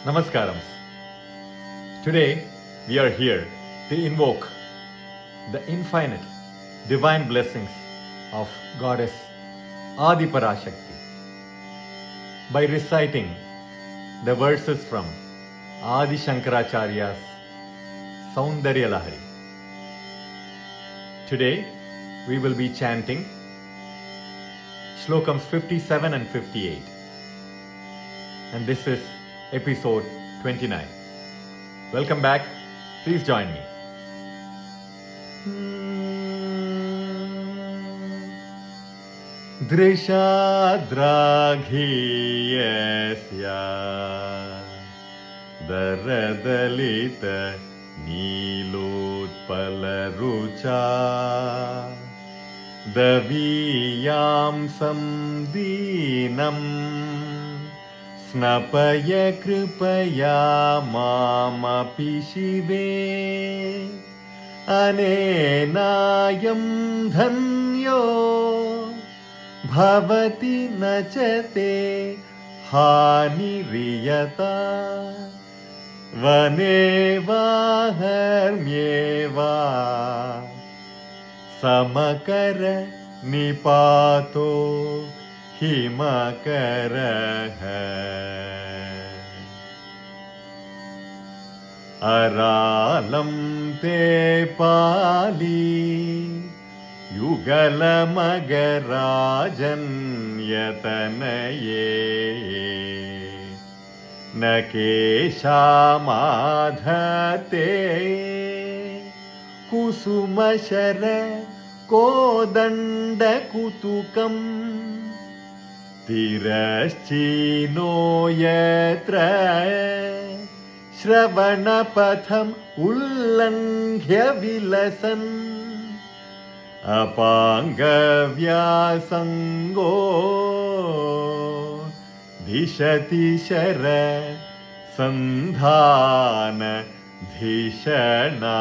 Namaskaram. Today we are here to invoke the infinite divine blessings of Goddess Adi Parashakti by reciting the verses from Adi Shankaracharya's Saundarya Lahari. Today we will be chanting Shlokams 57 and 58, and this is episode 29. Welcome back. Please join me. दृशाद्राघीयस्या दरदलित नीलोत्पलरुचा दवीयां दीनम् स्नपय कृपया मामपि शिवे अनेनायं धन्यो भवति न च ते हानिरियता वने वा हर्म्ये वा समकर निपातो हिमकरः अरालं ते पाली युगलमगराजन्यतनये न केशामाधते कुसुमशर कोदण्डकुतुकम् तिरश्चीनो यत्र श्रवणपथम् उल्लङ्घ्य विलसन् अपाङ्गव्यासङ्गो धिषति शर सन्धान धिषणा